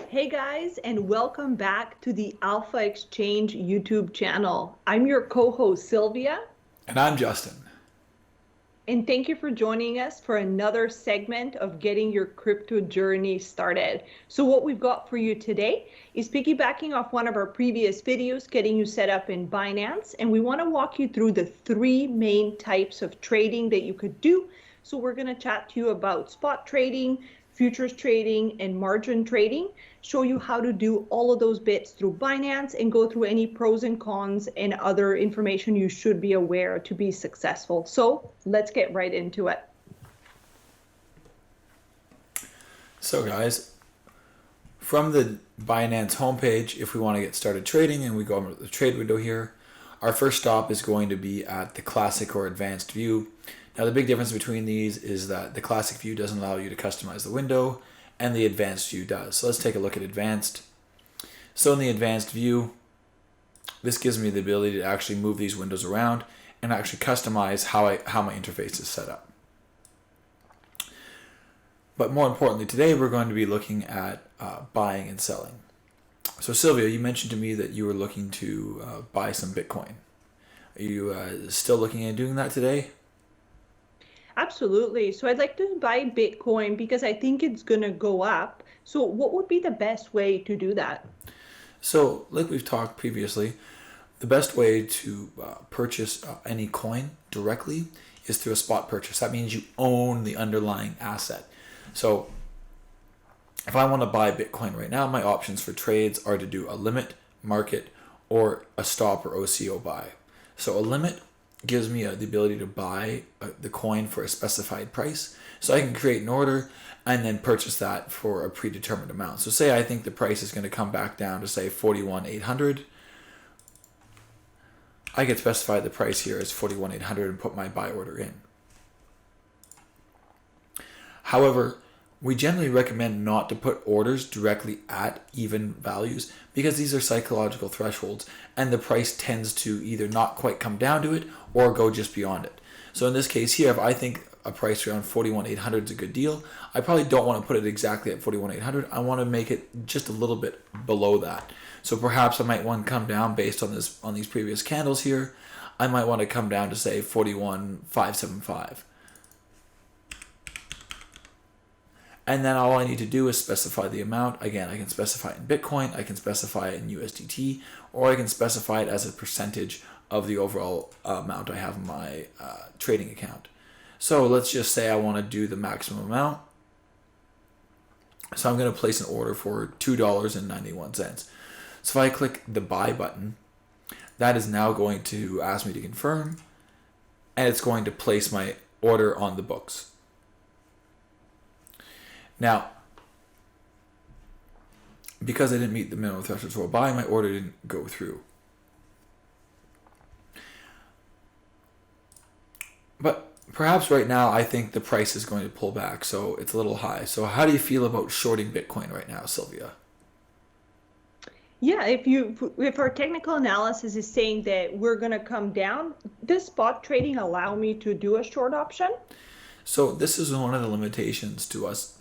Hey guys, and welcome back to the Alpha Exchange YouTube channel. I'm your co-host Sylvia, And I'm Justin. and thank you for joining us for another segment of getting your crypto journey started. So what we've got for you today is piggybacking off one of our previous videos, getting you set up in Binance, and we want to walk you through the three main types of trading that you could do. So we're going to chat to you about spot trading, futures trading, and margin trading, show you how to do all of those bits through Binance and go through any pros and cons and other information you should be aware to be successful. So let's get right into it. So guys, from the Binance homepage, if we want to get started trading and we go over to the trade window here, our first stop is going to be at the classic or advanced view. Now the big difference between these is that the classic view doesn't allow you to customize the window and the advanced view does. So let's take a look at advanced. So in the advanced view, this gives me the ability to actually move these windows around and actually customize how my interface is set up. But more importantly, today we're going to be looking at buying and selling. So Sylvia, you mentioned to me that you were looking to buy some Bitcoin. Are you still looking at doing that today? Absolutely. So I'd like to buy Bitcoin because I think it's going to go up. So what would be the best way to do that? So like we've talked previously, the best way to purchase any coin directly is through a spot purchase. That means you own the underlying asset. So if I want to buy Bitcoin right now, my options for trades are to do a limit, market, or a stop or OCO buy. So a limit gives me the ability to buy the coin for a specified price. So I can create an order and then purchase that for a predetermined amount. So say I think the price is going to come back down to say 41,800. I could specify the price here as 41,800 and put my buy order in. However, we generally recommend not to put orders directly at even values because these are psychological thresholds and the price tends to either not quite come down to it or go just beyond it. So in this case here, if I think a price around 41,800 is a good deal, I probably don't want to put it exactly at 41,800. I want to make it just a little bit below that. So perhaps I might want to come down based on these previous candles here. I might want to come down to say 41,575. And then all I need to do is specify the amount. Again, I can specify it in Bitcoin, I can specify it in USDT, or I can specify it as a percentage of the overall amount I have in my trading account. So let's just say I want to do the maximum amount. So I'm going to place an order for $2.91. So if I click the buy button, that is now going to ask me to confirm, and it's going to place my order on the books. Now, because I didn't meet the minimum threshold for a buy, my order didn't go through. But perhaps right now I think the price is going to pull back, so it's a little high. So how do you feel about shorting Bitcoin right now, Sylvia? Yeah, if our technical analysis is saying that we're going to come down, does spot trading allow me to do a short option? So this is one of the limitations to us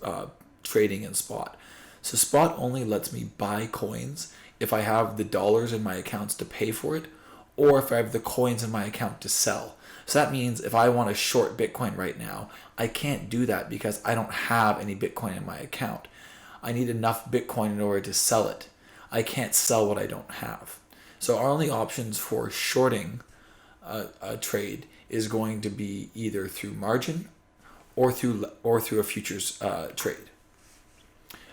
trading in spot. So spot only lets me buy coins if I have the dollars in my accounts to pay for it, or if I have the coins in my account to sell. So that means if I want to short Bitcoin right now, I can't do that because I don't have any Bitcoin in my account. I need enough Bitcoin in order to sell it. I can't sell what I don't have. So our only options for shorting a trade is going to be either through margin or through a futures trade.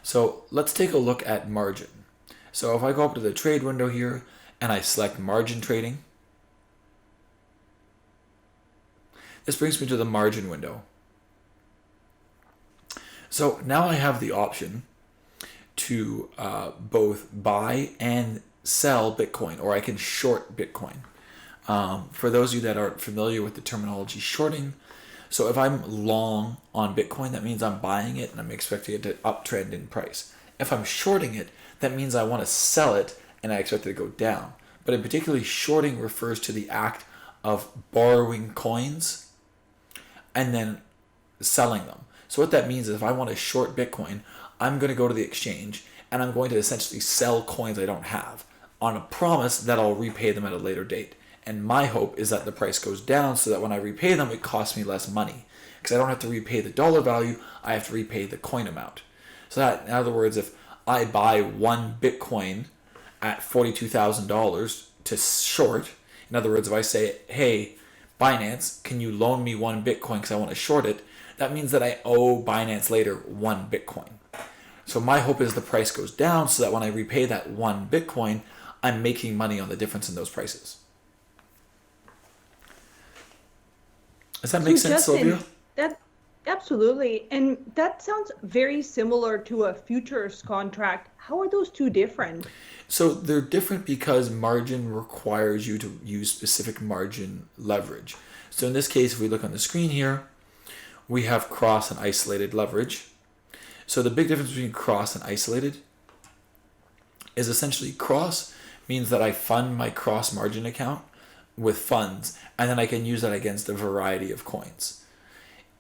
So let's take a look at margin. So if I go up to the trade window here and I select margin trading, this brings me to the margin window. So now I have the option to both buy and sell Bitcoin, or I can short Bitcoin. For those of you that aren't familiar with the terminology shorting, so if I'm long on Bitcoin, that means I'm buying it and I'm expecting it to uptrend in price. If I'm shorting it, that means I want to sell it and I expect it to go down. But in particularly, shorting refers to the act of borrowing coins and then selling them. So what that means is if I want to short Bitcoin, I'm going to go to the exchange and I'm going to essentially sell coins I don't have on a promise that I'll repay them at a later date. And my hope is that the price goes down so that when I repay them, it costs me less money. Because I don't have to repay the dollar value, I have to repay the coin amount. So that, in other words, if I buy one Bitcoin at $42,000 to short, in other words, if I say, hey, Binance, can you loan me one Bitcoin because I want to short it, that means that I owe Binance later one Bitcoin. So my hope is the price goes down so that when I repay that one Bitcoin, I'm making money on the difference in those prices. Does that make sense, Justin, Sylvia? that absolutely, and that sounds very similar to a futures contract. How are those two different? So they're different because margin requires you to use specific margin leverage. So in this case, if we look on the screen here, we have cross and isolated leverage. So the big difference between cross and isolated is essentially cross means that I fund my cross margin account with funds, and then I can use that against a variety of coins.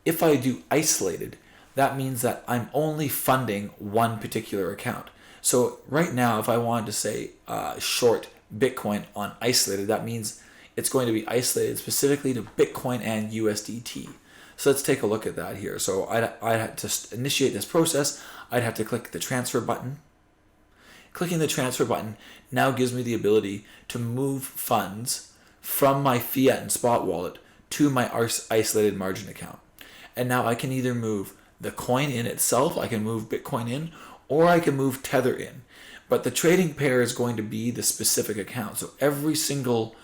If I do isolated, that means that I'm only funding one particular account. So right now, if I wanted to say short Bitcoin on isolated, that means it's going to be isolated specifically to Bitcoin and USDT. So let's take a look at that here. So I'd have to initiate this process. I'd have to click the transfer button. Clicking the transfer button now gives me the ability to move funds from my fiat and spot wallet to my isolated margin account. And now I can either move the coin in itself, I can move Bitcoin in, or I can move Tether in. But the trading pair is going to be the specific account. So every single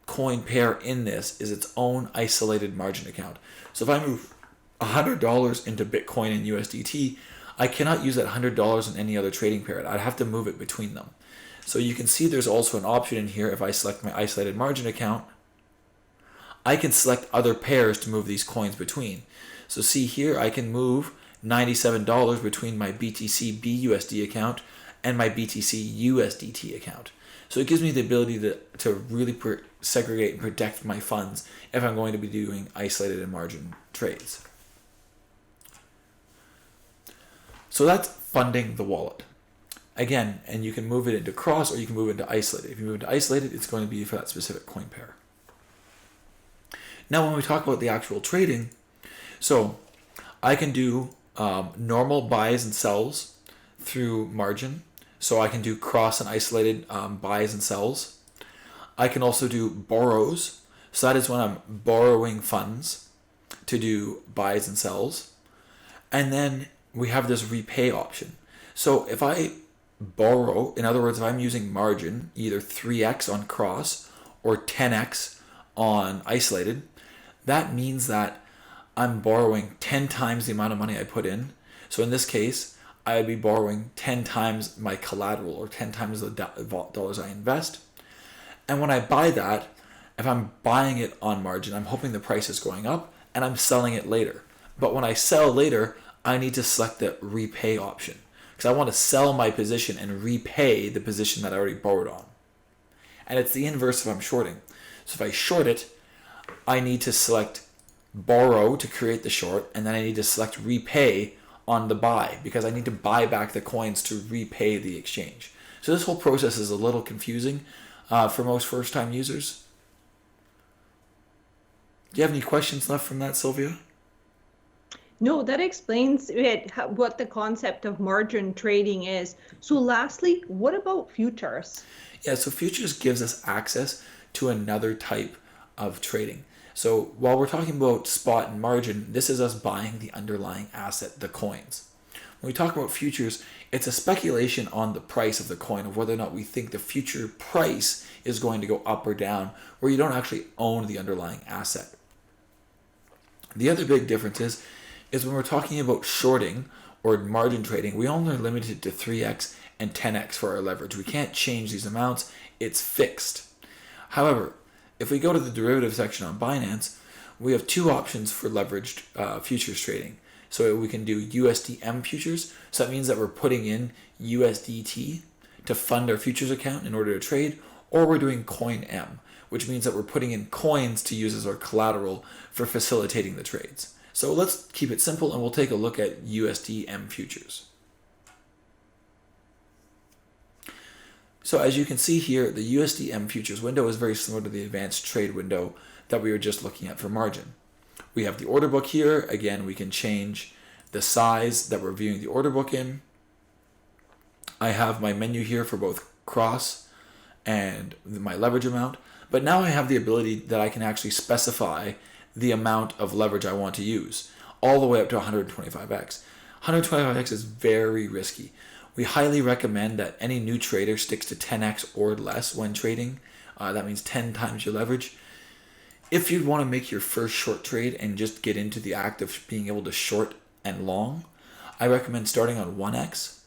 coin pair in this is its own isolated margin account. So if I move $100 into Bitcoin and USDT, I cannot use that $100 in any other trading pair. I'd have to move it between them. So you can see there's also an option in here. If I select my isolated margin account, I can select other pairs to move these coins between. So see here, I can move $97 between my BTC BUSD account and my BTC USDT account. So it gives me the ability to really segregate and protect my funds if I'm going to be doing isolated and margin trades. So that's funding the wallet. Again, and you can move it into cross or you can move it into isolated. If you move into isolated, it's going to be for that specific coin pair. Now when we talk about the actual trading, so I can do normal buys and sells through margin. So I can do cross and isolated buys and sells. I can also do borrows. So that is when I'm borrowing funds to do buys and sells. And then we have this repay option. So if I borrow, in other words, if I'm using margin, either 3x on cross or 10x on isolated, that means that I'm borrowing 10 times the amount of money I put in. So in this case, I would be borrowing 10 times my collateral or 10 times the dollars I invest. And when I buy that, if I'm buying it on margin, I'm hoping the price is going up and I'm selling it later. But when I sell later, I need to select the repay option because I want to sell my position and repay the position that I already borrowed on. And it's the inverse if I'm shorting. So if I short it, I need to select borrow to create the short, and then I need to select repay on the buy because I need to buy back the coins to repay the exchange. So this whole process is a little confusing for most first-time users. Do you have any questions left from that, Sylvia? No, that explains it, what the concept of margin trading is. So lastly, what about futures? Yeah, so futures gives us access to another type of trading. So while we're talking about spot and margin, this is us buying the underlying asset, the coins. When we talk about futures, it's a speculation on the price of the coin, of whether or not we think the future price is going to go up or down, where you don't actually own the underlying asset. The other big difference is when we're talking about shorting or margin trading, we only are limited to 3x and 10x for our leverage. We can't change these amounts. It's fixed. However, if we go to the derivative section on Binance, we have two options for leveraged futures trading. So we can do USDM futures. So that means that we're putting in USDT to fund our futures account in order to trade, or we're doing CoinM, which means that we're putting in coins to use as our collateral for facilitating the trades. So let's keep it simple and we'll take a look at USDM futures. So as you can see here, the USDM futures window is very similar to the advanced trade window that we were just looking at for margin. We have the order book here. Again, we can change the size that we're viewing the order book in. I have my menu here for both cross and my leverage amount, but now I have the ability that I can actually specify the amount of leverage I want to use, all the way up to 125x. 125x is very risky. We highly recommend that any new trader sticks to 10x or less when trading. That means 10 times your leverage. If you want to make your first short trade and just get into the act of being able to short and long, I recommend starting on 1x.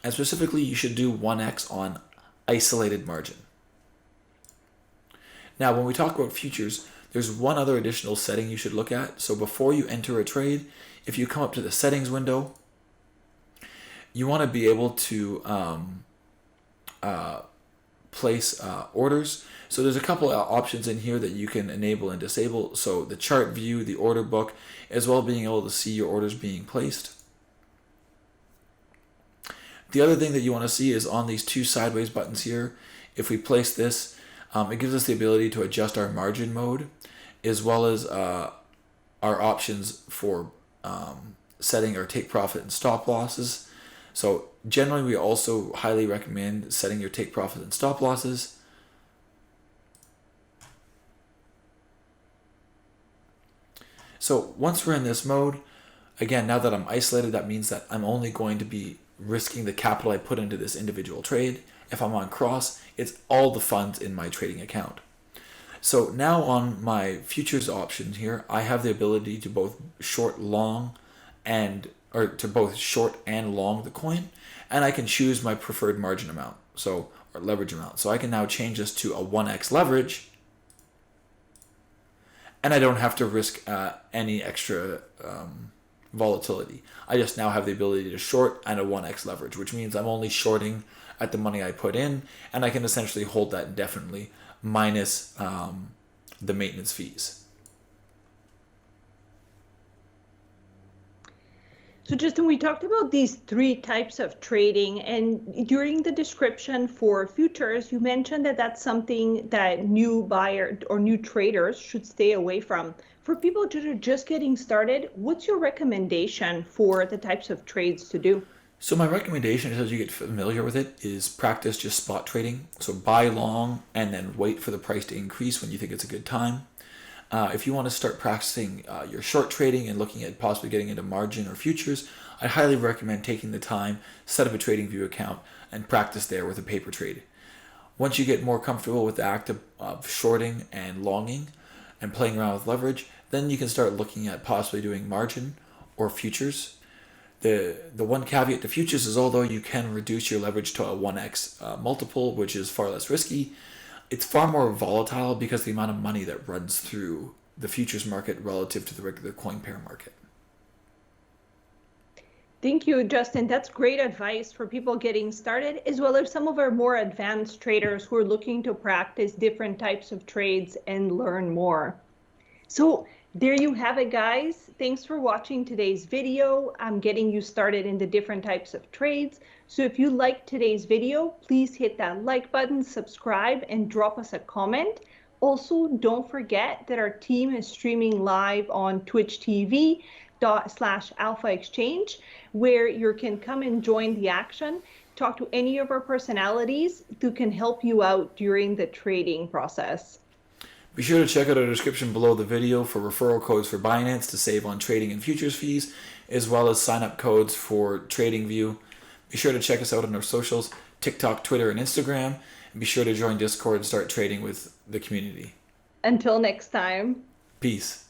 And specifically, you should do 1x on isolated margin. Now, when we talk about futures, there's one other additional setting you should look at. So before you enter a trade, if you come up to the settings window, you want to be able to place orders. So there's a couple of options in here that you can enable and disable. So the chart view, the order book, as well as being able to see your orders being placed. The other thing that you want to see is on these two sideways buttons here. If we place this, it gives us the ability to adjust our margin mode, as well as our options for setting our take profit and stop losses. So generally, we also highly recommend setting your take profit and stop losses. So once we're in this mode, again, now that I'm isolated, that means that I'm only going to be risking the capital I put into this individual trade. If I'm on cross, it's all the funds in my trading account. So now on my futures option here, I have the ability to both short long and long the coin, and I can choose my preferred margin amount, or leverage amount. So I can now change this to a 1x leverage, and I don't have to risk any extra volatility. I just now have the ability to short and a 1x leverage, which means I'm only shorting at the money I put in, and I can essentially hold that indefinitely minus the maintenance fees. So Justin, we talked about these three types of trading, and during the description for futures, you mentioned that that's something that new buyer or new traders should stay away from. For people that are just getting started, what's your recommendation for the types of trades to do? So my recommendation, as you get familiar with it, is practice just spot trading. So buy long and then wait for the price to increase when you think it's a good time. If you want to start practicing your short trading and looking at possibly getting into margin or futures, I highly recommend taking the time, set up a TradingView account, and practice there with a paper trade. Once you get more comfortable with the act of shorting and longing and playing around with leverage, then you can start looking at possibly doing margin or futures. The one caveat to futures is although you can reduce your leverage to a 1x multiple, which is far less risky, it's far more volatile because of the amount of money that runs through the futures market relative to the regular coin pair market. Thank you, Justin. That's great advice for people getting started, as well as some of our more advanced traders who are looking to practice different types of trades and learn more. So there you have it, guys. Thanks for watching today's video. I'm getting you started in the different types of trades. So if you liked today's video, please hit that like button, subscribe, and drop us a comment. Also, don't forget that our team is streaming live on Twitch TV.com/Alpha Exchange, where you can come and join the action, talk to any of our personalities who can help you out during the trading process. Be sure to check out our description below the video for referral codes for Binance to save on trading and futures fees, as well as sign-up codes for TradingView. Be sure to check us out on our socials, TikTok, Twitter, and Instagram. And be sure to join Discord and start trading with the community. Until next time. Peace.